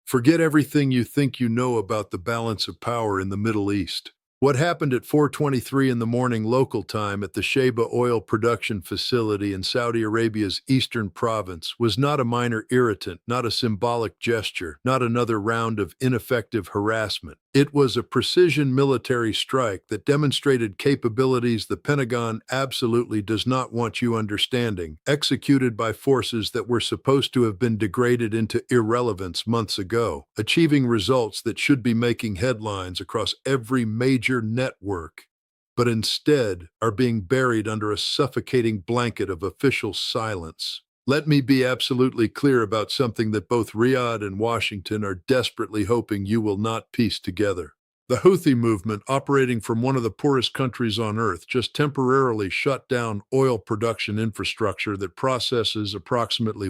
Forget everything you think you know about the balance of power in the Middle East. What happened at 4:23 in the morning local time at the Sheba oil production facility in Saudi Arabia's eastern province was not a minor irritant, not a symbolic gesture, not another round of ineffective harassment. It was a precision military strike that demonstrated capabilities the Pentagon absolutely does not want you understanding, executed by forces that were supposed to have been degraded into irrelevance months ago, achieving results that should be making headlines across every major network, but instead are being buried under a suffocating blanket of official silence. Let me be absolutely clear about something that both Riyadh and Washington are desperately hoping you will not piece together. The Houthi movement, operating from one of the poorest countries on earth, just temporarily shut down oil production infrastructure that processes approximately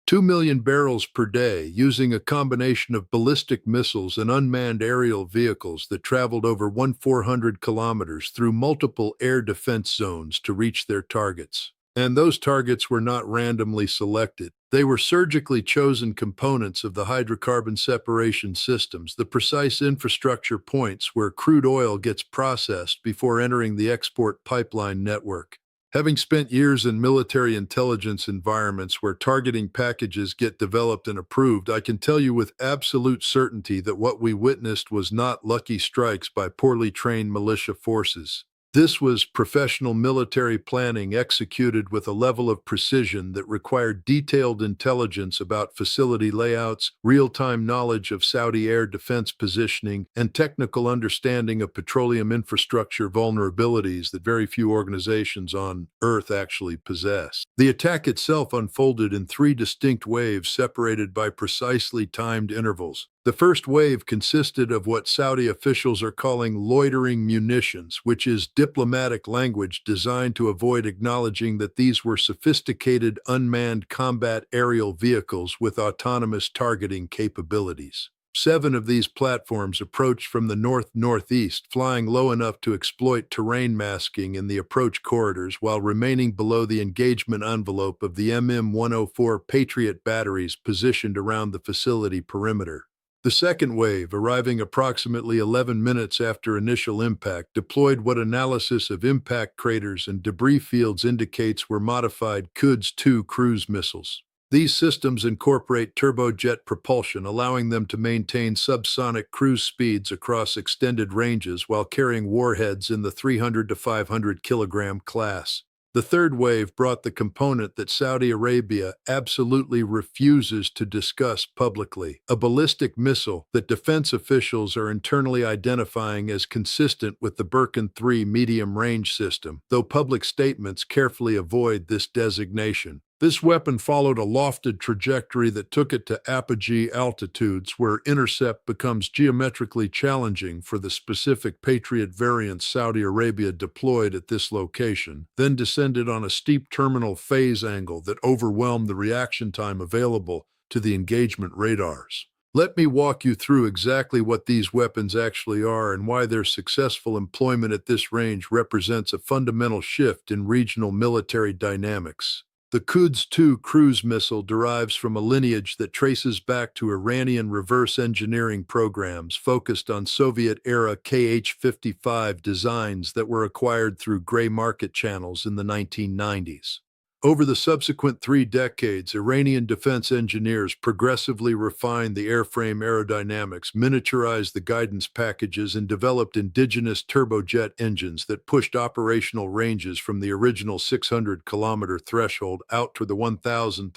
2 million barrels per day using a combination of ballistic missiles and unmanned aerial vehicles that traveled over 1,400 kilometers through multiple air defense zones to reach their targets. And those targets were not randomly selected. They were surgically chosen components of the hydrocarbon separation systems, the precise infrastructure points where crude oil gets processed before entering the export pipeline network. Having spent years in military intelligence environments where targeting packages get developed and approved, I can tell you with absolute certainty that what we witnessed was not lucky strikes by poorly trained militia forces. This was professional military planning executed with a level of precision that required detailed intelligence about facility layouts, real-time knowledge of Saudi air defense positioning, and technical understanding of petroleum infrastructure vulnerabilities that very few organizations on Earth actually possess. The attack itself unfolded in 3 distinct waves separated by precisely timed intervals. The first wave consisted of what Saudi officials are calling loitering munitions, which is diplomatic language designed to avoid acknowledging that these were sophisticated unmanned combat aerial vehicles with autonomous targeting capabilities. 7 of these platforms approached from the north-northeast, flying low enough to exploit terrain masking in the approach corridors while remaining below the engagement envelope of the MM-104 Patriot batteries positioned around the facility perimeter. The second wave, arriving approximately 11 minutes after initial impact, deployed what analysis of impact craters and debris fields indicates were modified Quds-2 cruise missiles. These systems incorporate turbojet propulsion, allowing them to maintain subsonic cruise speeds across extended ranges while carrying warheads in the 300 to 500 kilogram class. The third wave brought the component that Saudi Arabia absolutely refuses to discuss publicly, a ballistic missile that defense officials are internally identifying as consistent with the Burkan 3 medium-range system, though public statements carefully avoid this designation. This weapon followed a lofted trajectory that took it to apogee altitudes where intercept becomes geometrically challenging for the specific Patriot variants Saudi Arabia deployed at this location, then descended on a steep terminal phase angle that overwhelmed the reaction time available to the engagement radars. Let me walk you through exactly what these weapons actually are and why their successful employment at this range represents a fundamental shift in regional military dynamics. The Quds-2 cruise missile derives from a lineage that traces back to Iranian reverse engineering programs focused on Soviet-era Kh-55 designs that were acquired through gray market channels in the 1990s. Over the subsequent 3 decades, Iranian defense engineers progressively refined the airframe aerodynamics, miniaturized the guidance packages, and developed indigenous turbojet engines that pushed operational ranges from the original 600-kilometer threshold out to the 1,000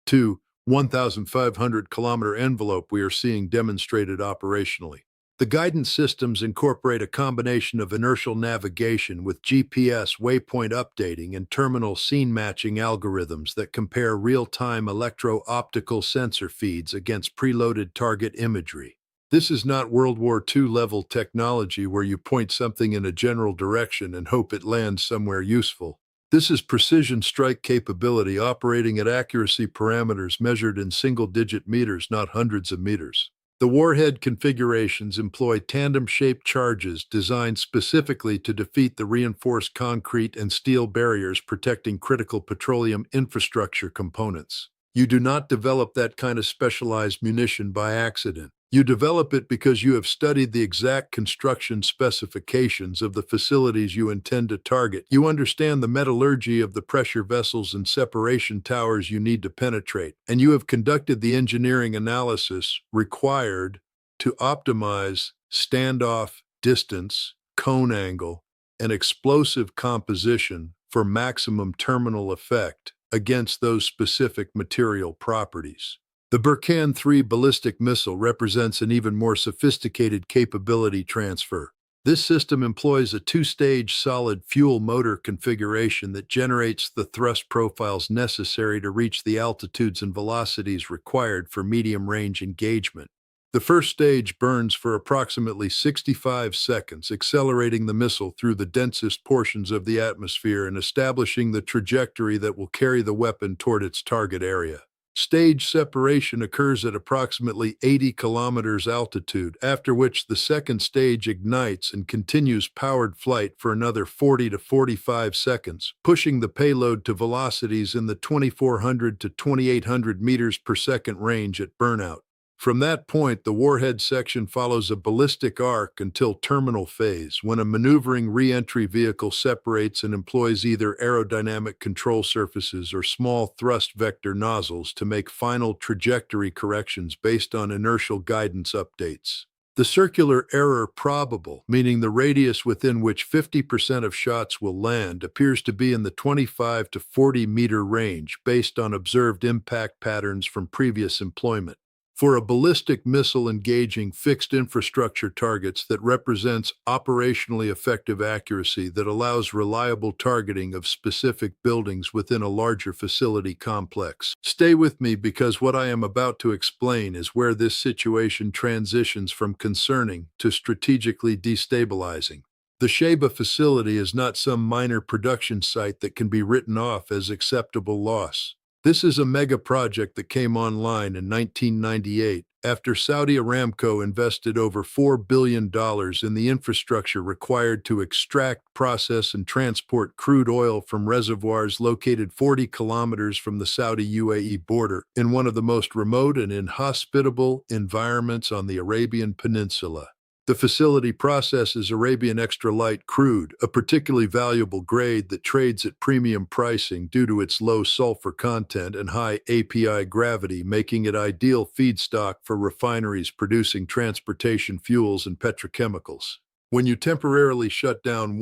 to 1,500-kilometer envelope we are seeing demonstrated operationally. The guidance systems incorporate a combination of inertial navigation with GPS waypoint updating and terminal scene matching algorithms that compare real-time electro-optical sensor feeds against preloaded target imagery. This is not World War II level technology where you point something in a general direction and hope it lands somewhere useful. This is precision strike capability operating at accuracy parameters measured in single-digit meters, not hundreds of meters. The warhead configurations employ tandem-shaped charges designed specifically to defeat the reinforced concrete and steel barriers protecting critical petroleum infrastructure components. You do not develop that kind of specialized munition by accident. You develop it because you have studied the exact construction specifications of the facilities you intend to target. You understand the metallurgy of the pressure vessels and separation towers you need to penetrate, and you have conducted the engineering analysis required to optimize standoff distance, cone angle, and explosive composition for maximum terminal effect against those specific material properties. The Burkan 3 ballistic missile represents an even more sophisticated capability transfer. This system employs a two-stage solid fuel motor configuration that generates the thrust profiles necessary to reach the altitudes and velocities required for medium-range engagement. The first stage burns for approximately 65 seconds, accelerating the missile through the densest portions of the atmosphere and establishing the trajectory that will carry the weapon toward its target area. Stage separation occurs at approximately 80 kilometers altitude, after which the second stage ignites and continues powered flight for another 40 to 45 seconds, pushing the payload to velocities in the 2,400 to 2,800 meters per second range at burnout. From that point, the warhead section follows a ballistic arc until terminal phase, when a maneuvering re-entry vehicle separates and employs either aerodynamic control surfaces or small thrust vector nozzles to make final trajectory corrections based on inertial guidance updates. The circular error probable, meaning the radius within which 50% of shots will land, appears to be in the 25 to 40 meter range based on observed impact patterns from previous employment. For a ballistic missile engaging fixed infrastructure targets, that represents operationally effective accuracy that allows reliable targeting of specific buildings within a larger facility complex. Stay with me, because what I am about to explain is where this situation transitions from concerning to strategically destabilizing. The Sheba facility is not some minor production site that can be written off as acceptable loss. This is a mega project that came online in 1998 after Saudi Aramco invested over $4 billion in the infrastructure required to extract, process, and transport crude oil from reservoirs located 40 kilometers from the Saudi-UAE border in one of the most remote and inhospitable environments on the Arabian Peninsula. The facility processes Arabian extra light crude, a particularly valuable grade that trades at premium pricing due to its low sulfur content and high API gravity, making it ideal feedstock for refineries producing transportation fuels and petrochemicals. When you temporarily shut down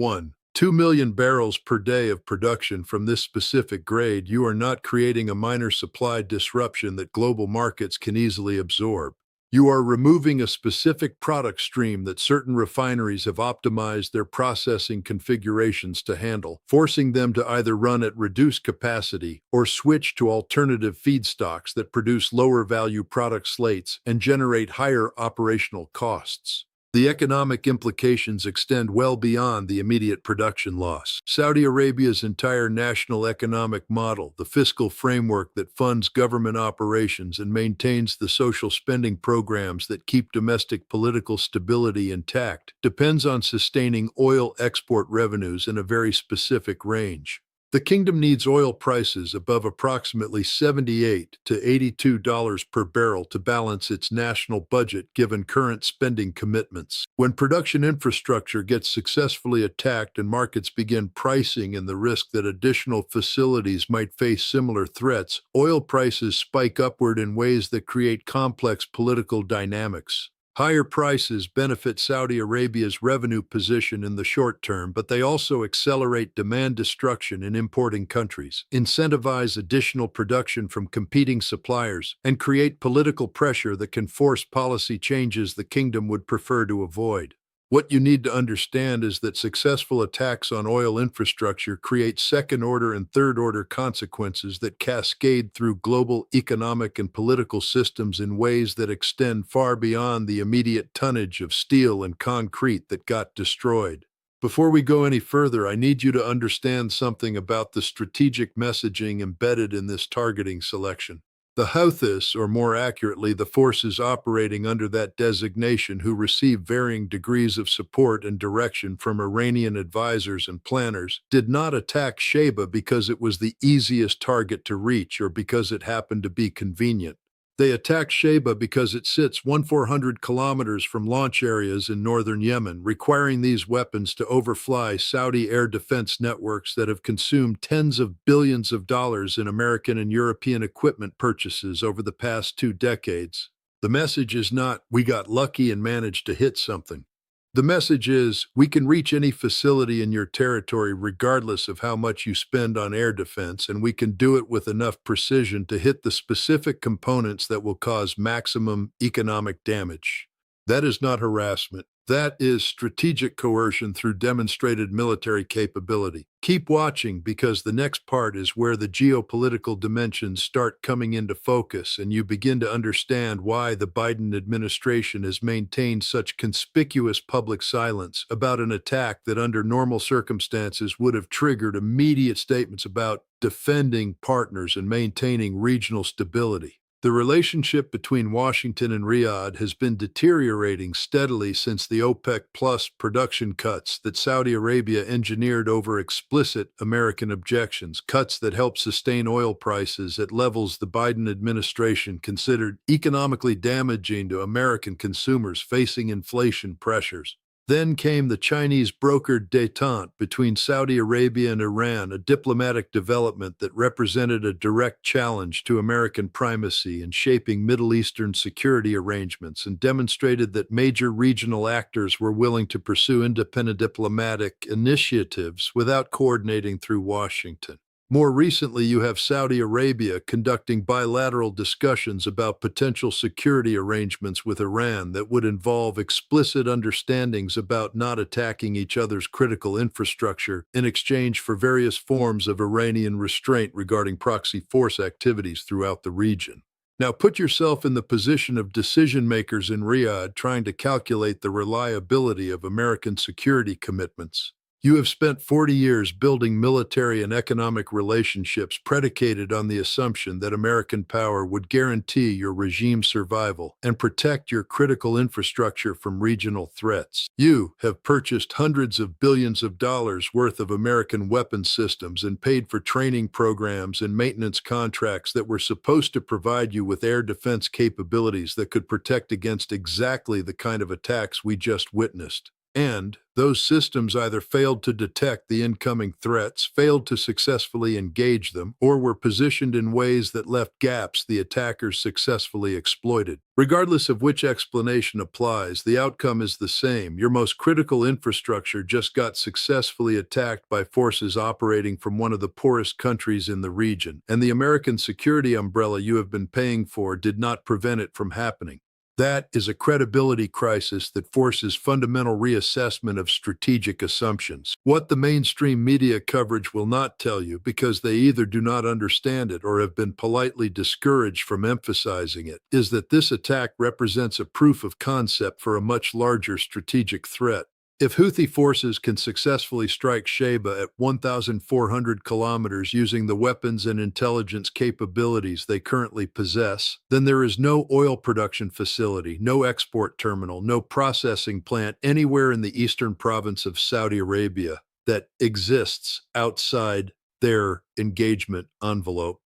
2 million barrels per day of production from this specific grade, you are not creating a minor supply disruption that global markets can easily absorb. You are removing a specific product stream that certain refineries have optimized their processing configurations to handle, forcing them to either run at reduced capacity or switch to alternative feedstocks that produce lower-value product slates and generate higher operational costs. The economic implications extend well beyond the immediate production loss. Saudi Arabia's entire national economic model, the fiscal framework that funds government operations and maintains the social spending programs that keep domestic political stability intact, depends on sustaining oil export revenues in a very specific range. The kingdom needs oil prices above approximately $78 to $82 per barrel to balance its national budget given current spending commitments. When production infrastructure gets successfully attacked and markets begin pricing in the risk that additional facilities might face similar threats, oil prices spike upward in ways that create complex political dynamics. Higher prices benefit Saudi Arabia's revenue position in the short term, but they also accelerate demand destruction in importing countries, incentivize additional production from competing suppliers, and create political pressure that can force policy changes the kingdom would prefer to avoid. What you need to understand is that successful attacks on oil infrastructure create second-order and third-order consequences that cascade through global economic and political systems in ways that extend far beyond the immediate tonnage of steel and concrete that got destroyed. Before we go any further, I need you to understand something about the strategic messaging embedded in this targeting selection. The Houthis, or more accurately, the forces operating under that designation who receive varying degrees of support and direction from Iranian advisors and planners, did not attack Sheba because it was the easiest target to reach or because it happened to be convenient. They attacked Sheba because it sits 1,400 kilometers from launch areas in northern Yemen, requiring these weapons to overfly Saudi air defense networks that have consumed tens of billions of dollars in American and European equipment purchases over the past 2 decades. The message is not, we got lucky and managed to hit something. The message is, we can reach any facility in your territory regardless of how much you spend on air defense, and we can do it with enough precision to hit the specific components that will cause maximum economic damage. That is not harassment. That is strategic coercion through demonstrated military capability. Keep watching because the next part is where the geopolitical dimensions start coming into focus and you begin to understand why the Biden administration has maintained such conspicuous public silence about an attack that under normal circumstances would have triggered immediate statements about defending partners and maintaining regional stability. The relationship between Washington and Riyadh has been deteriorating steadily since the OPEC Plus production cuts that Saudi Arabia engineered over explicit American objections, cuts that help sustain oil prices at levels the Biden administration considered economically damaging to American consumers facing inflation pressures. Then came the Chinese brokered détente between Saudi Arabia and Iran, a diplomatic development that represented a direct challenge to American primacy in shaping Middle Eastern security arrangements and demonstrated that major regional actors were willing to pursue independent diplomatic initiatives without coordinating through Washington. More recently, you have Saudi Arabia conducting bilateral discussions about potential security arrangements with Iran that would involve explicit understandings about not attacking each other's critical infrastructure in exchange for various forms of Iranian restraint regarding proxy force activities throughout the region. Now put yourself in the position of decision makers in Riyadh trying to calculate the reliability of American security commitments. You have spent 40 years building military and economic relationships predicated on the assumption that American power would guarantee your regime's survival and protect your critical infrastructure from regional threats. You have purchased hundreds of billions of dollars worth of American weapons systems and paid for training programs and maintenance contracts that were supposed to provide you with air defense capabilities that could protect against exactly the kind of attacks we just witnessed. And those systems either failed to detect the incoming threats, failed to successfully engage them, or were positioned in ways that left gaps the attackers successfully exploited. Regardless of which explanation applies, the outcome is the same. Your most critical infrastructure just got successfully attacked by forces operating from one of the poorest countries in the region, and the American security umbrella you have been paying for did not prevent it from happening. That is a credibility crisis that forces fundamental reassessment of strategic assumptions. What the mainstream media coverage will not tell you, because they either do not understand it or have been politely discouraged from emphasizing it, is that this attack represents a proof of concept for a much larger strategic threat. If Houthi forces can successfully strike Sheba at 1,400 kilometers using the weapons and intelligence capabilities they currently possess, then there is no oil production facility, no export terminal, no processing plant anywhere in the eastern province of Saudi Arabia that exists outside their engagement envelope.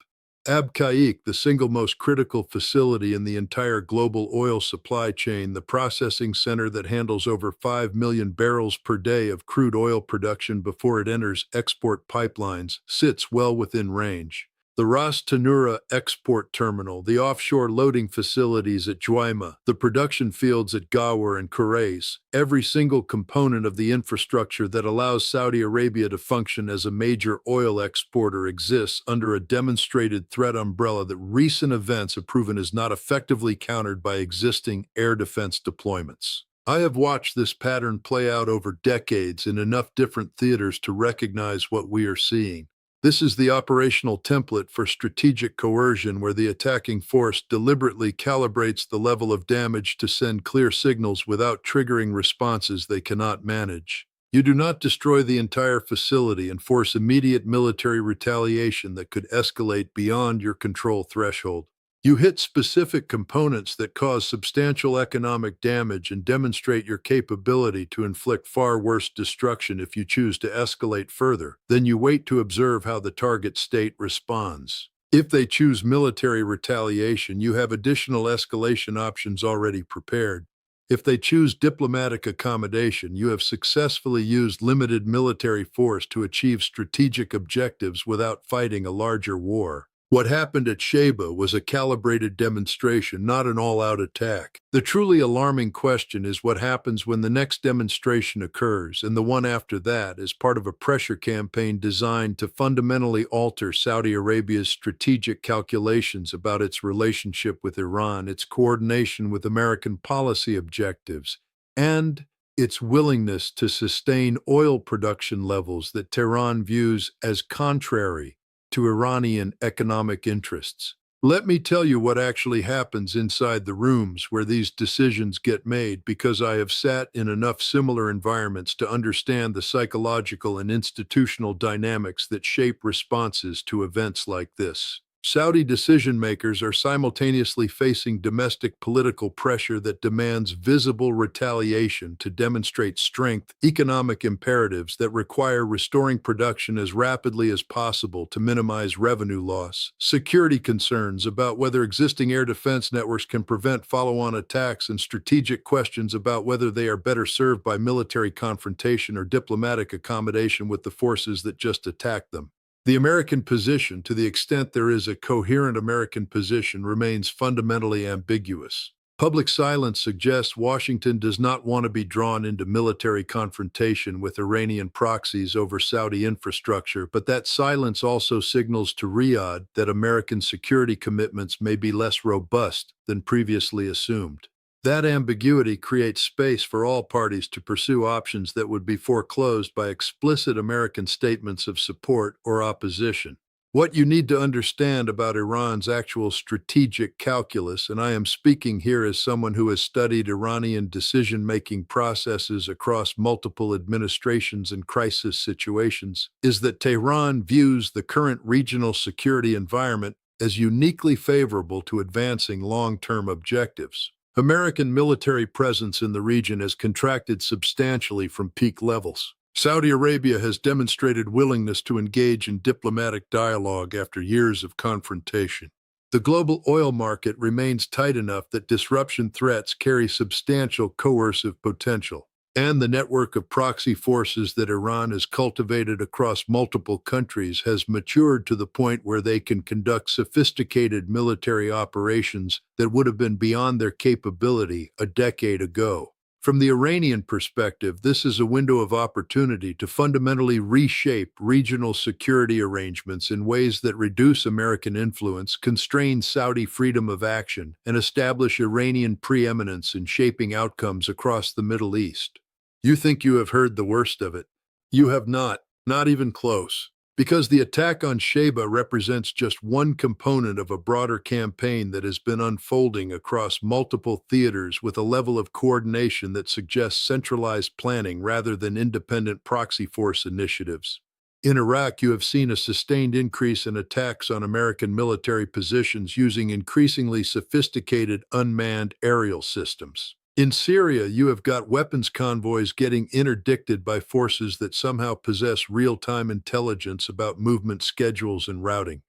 Abqaiq, the single most critical facility in the entire global oil supply chain, the processing center that handles over 5 million barrels per day of crude oil production before it enters export pipelines, sits well within range. The Ras Tanura export terminal, the offshore loading facilities at Juaima, the production fields at Gawar and Khurais, every single component of the infrastructure that allows Saudi Arabia to function as a major oil exporter exists under a demonstrated threat umbrella that recent events have proven is not effectively countered by existing air defense deployments. I have watched this pattern play out over decades in enough different theaters to recognize what we are seeing. This is the operational template for strategic coercion where the attacking force deliberately calibrates the level of damage to send clear signals without triggering responses they cannot manage. You do not destroy the entire facility and force immediate military retaliation that could escalate beyond your control threshold. You hit specific components that cause substantial economic damage and demonstrate your capability to inflict far worse destruction if you choose to escalate further. Then you wait to observe how the target state responds. If they choose military retaliation, you have additional escalation options already prepared. If they choose diplomatic accommodation, you have successfully used limited military force to achieve strategic objectives without fighting a larger war. What happened at Sheba was a calibrated demonstration, not an all-out attack. The truly alarming question is what happens when the next demonstration occurs, and the one after that, as part of a pressure campaign designed to fundamentally alter Saudi Arabia's strategic calculations about its relationship with Iran, its coordination with American policy objectives, and its willingness to sustain oil production levels that Tehran views as contrary to Iranian economic interests. Let me tell you what actually happens inside the rooms where these decisions get made, because I have sat in enough similar environments to understand the psychological and institutional dynamics that shape responses to events like this. Saudi decision-makers are simultaneously facing domestic political pressure that demands visible retaliation to demonstrate strength, economic imperatives that require restoring production as rapidly as possible to minimize revenue loss, security concerns about whether existing air defense networks can prevent follow-on attacks, and strategic questions about whether they are better served by military confrontation or diplomatic accommodation with the forces that just attacked them. The American position, to the extent there is a coherent American position, remains fundamentally ambiguous. Public silence suggests Washington does not want to be drawn into military confrontation with Iranian proxies over Saudi infrastructure, but that silence also signals to Riyadh that American security commitments may be less robust than previously assumed. That ambiguity creates space for all parties to pursue options that would be foreclosed by explicit American statements of support or opposition. What you need to understand about Iran's actual strategic calculus, and I am speaking here as someone who has studied Iranian decision-making processes across multiple administrations and crisis situations, is that Tehran views the current regional security environment as uniquely favorable to advancing long-term objectives. American military presence in the region has contracted substantially from peak levels. Saudi Arabia has demonstrated willingness to engage in diplomatic dialogue after years of confrontation. The global oil market remains tight enough that disruption threats carry substantial coercive potential, and the network of proxy forces that Iran has cultivated across multiple countries has matured to the point where they can conduct sophisticated military operations that would have been beyond their capability a decade ago. From the Iranian perspective, this is a window of opportunity to fundamentally reshape regional security arrangements in ways that reduce American influence, constrain Saudi freedom of action, and establish Iranian preeminence in shaping outcomes across the Middle East. You think you have heard the worst of it. You have not even close. Because the attack on Sheba represents just one component of a broader campaign that has been unfolding across multiple theaters with a level of coordination that suggests centralized planning rather than independent proxy force initiatives. In Iraq, you have seen a sustained increase in attacks on American military positions using increasingly sophisticated unmanned aerial systems. In Syria, you have got weapons convoys getting interdicted by forces that somehow possess real-time intelligence about movement schedules and routing.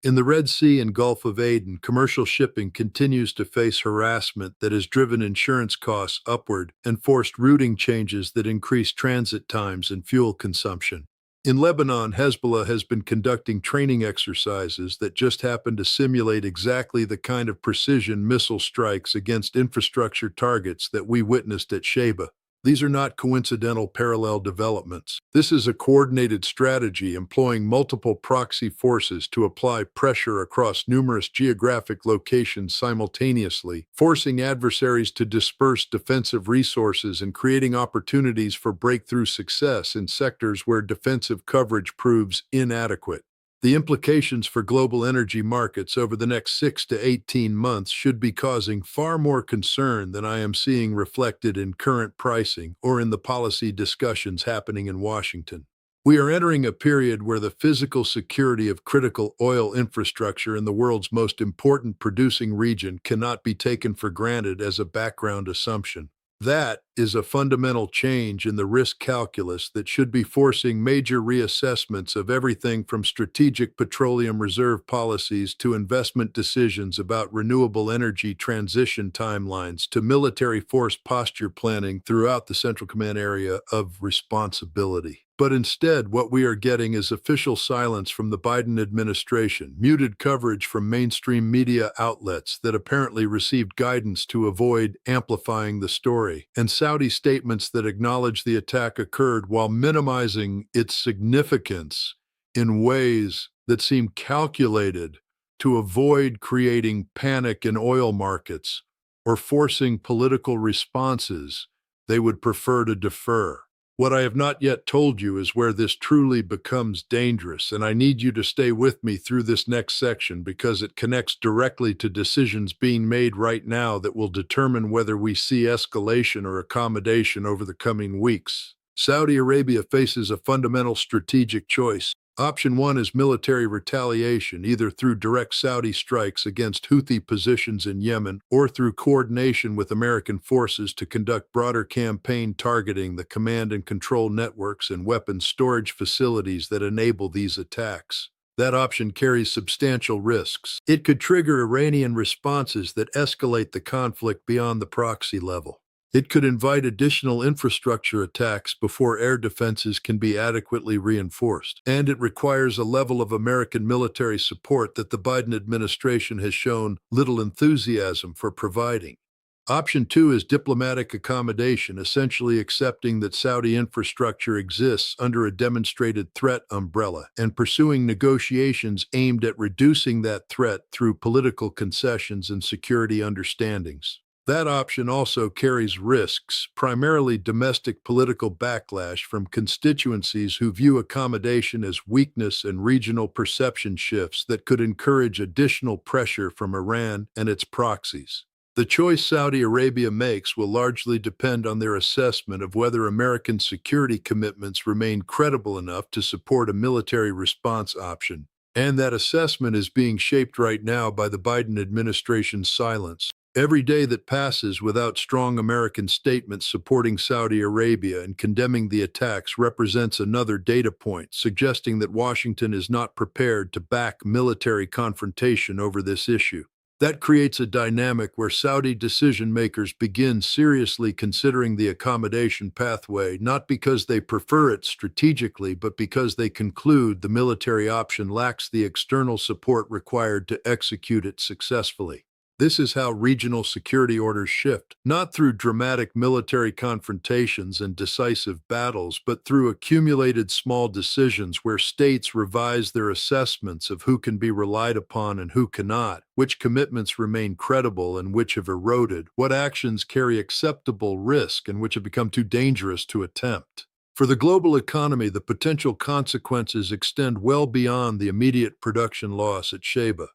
In the Red Sea and Gulf of Aden, commercial shipping continues to face harassment that has driven insurance costs upward and forced routing changes that increase transit times and fuel consumption. In Lebanon, Hezbollah has been conducting training exercises that just happen to simulate exactly the kind of precision missile strikes against infrastructure targets that we witnessed at Sheba. These are not coincidental parallel developments. This is a coordinated strategy employing multiple proxy forces to apply pressure across numerous geographic locations simultaneously, forcing adversaries to disperse defensive resources and creating opportunities for breakthrough success in sectors where defensive coverage proves inadequate. The implications for global energy markets over the next 6 to 18 months should be causing far more concern than I am seeing reflected in current pricing or in the policy discussions happening in Washington. We are entering a period where the physical security of critical oil infrastructure in the world's most important producing region cannot be taken for granted as a background assumption. That is a fundamental change in the risk calculus that should be forcing major reassessments of everything from strategic petroleum reserve policies to investment decisions about renewable energy transition timelines to military force posture planning throughout the Central Command area of responsibility. But instead, what we are getting is official silence from the Biden administration, muted coverage from mainstream media outlets that apparently received guidance to avoid amplifying the story, and Saudi statements that acknowledge the attack occurred while minimizing its significance in ways that seem calculated to avoid creating panic in oil markets or forcing political responses they would prefer to defer. What I have not yet told you is where this truly becomes dangerous, and I need you to stay with me through this next section because it connects directly to decisions being made right now that will determine whether we see escalation or accommodation over the coming weeks. Saudi Arabia faces a fundamental strategic choice. Option 1 is military retaliation, either through direct Saudi strikes against Houthi positions in Yemen or through coordination with American forces to conduct broader campaign targeting the command and control networks and weapons storage facilities that enable these attacks. That option carries substantial risks. It could trigger Iranian responses that escalate the conflict beyond the proxy level. It could invite additional infrastructure attacks before air defenses can be adequately reinforced. And it requires a level of American military support that the Biden administration has shown little enthusiasm for providing. Option 2 is diplomatic accommodation, essentially accepting that Saudi infrastructure exists under a demonstrated threat umbrella and pursuing negotiations aimed at reducing that threat through political concessions and security understandings. That option also carries risks, primarily domestic political backlash from constituencies who view accommodation as weakness and regional perception shifts that could encourage additional pressure from Iran and its proxies. The choice Saudi Arabia makes will largely depend on their assessment of whether American security commitments remain credible enough to support a military response option. And that assessment is being shaped right now by the Biden administration's silence. Every day that passes without strong American statements supporting Saudi Arabia and condemning the attacks represents another data point, suggesting that Washington is not prepared to back military confrontation over this issue. That creates a dynamic where Saudi decision-makers begin seriously considering the accommodation pathway, not because they prefer it strategically, but because they conclude the military option lacks the external support required to execute it successfully. This is how regional security orders shift, not through dramatic military confrontations and decisive battles, but through accumulated small decisions where states revise their assessments of who can be relied upon and who cannot, which commitments remain credible and which have eroded, what actions carry acceptable risk and which have become too dangerous to attempt. For the global economy, the potential consequences extend well beyond the immediate production loss at Sheba.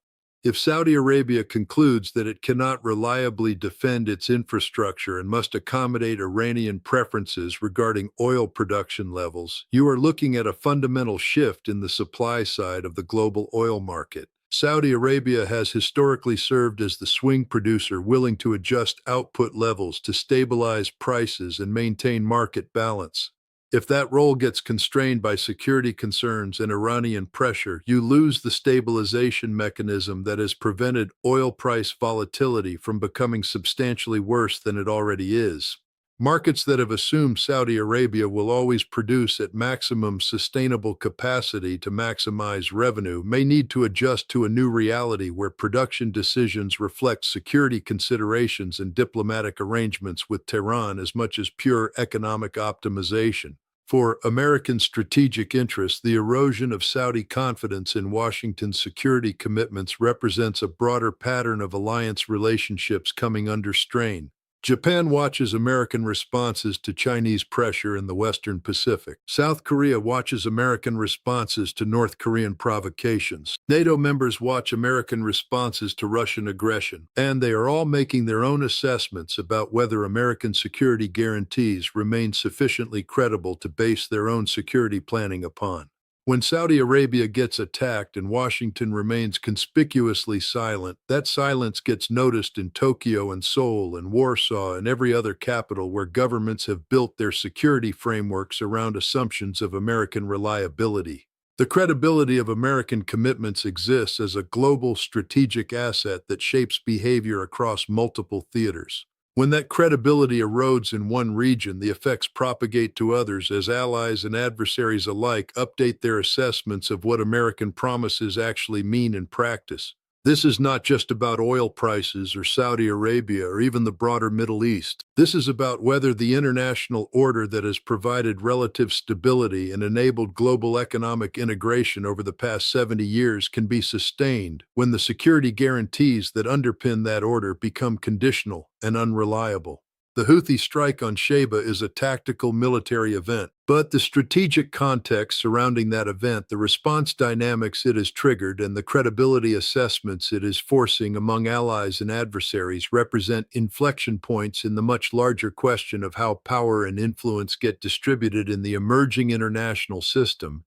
If Saudi Arabia concludes that it cannot reliably defend its infrastructure and must accommodate Iranian preferences regarding oil production levels, you are looking at a fundamental shift in the supply side of the global oil market. Saudi Arabia has historically served as the swing producer willing to adjust output levels to stabilize prices and maintain market balance. If that role gets constrained by security concerns and Iranian pressure, you lose the stabilization mechanism that has prevented oil price volatility from becoming substantially worse than it already is. Markets that have assumed Saudi Arabia will always produce at maximum sustainable capacity to maximize revenue may need to adjust to a new reality where production decisions reflect security considerations and diplomatic arrangements with Tehran as much as pure economic optimization. For American strategic interests, the erosion of Saudi confidence in Washington's security commitments represents a broader pattern of alliance relationships coming under strain. Japan watches American responses to Chinese pressure in the Western Pacific. South Korea watches American responses to North Korean provocations. NATO members watch American responses to Russian aggression, and they are all making their own assessments about whether American security guarantees remain sufficiently credible to base their own security planning upon. When Saudi Arabia gets attacked and Washington remains conspicuously silent, that silence gets noticed in Tokyo and Seoul and Warsaw and every other capital where governments have built their security frameworks around assumptions of American reliability. The credibility of American commitments exists as a global strategic asset that shapes behavior across multiple theaters. When that credibility erodes in one region, the effects propagate to others as allies and adversaries alike update their assessments of what American promises actually mean in practice. This is not just about oil prices or Saudi Arabia or even the broader Middle East. This is about whether the international order that has provided relative stability and enabled global economic integration over the past 70 years can be sustained when the security guarantees that underpin that order become conditional and unreliable. The Houthi strike on Sheba is a tactical military event, but the strategic context surrounding that event, the response dynamics it has triggered, and the credibility assessments it is forcing among allies and adversaries represent inflection points in the much larger question of how power and influence get distributed in the emerging international system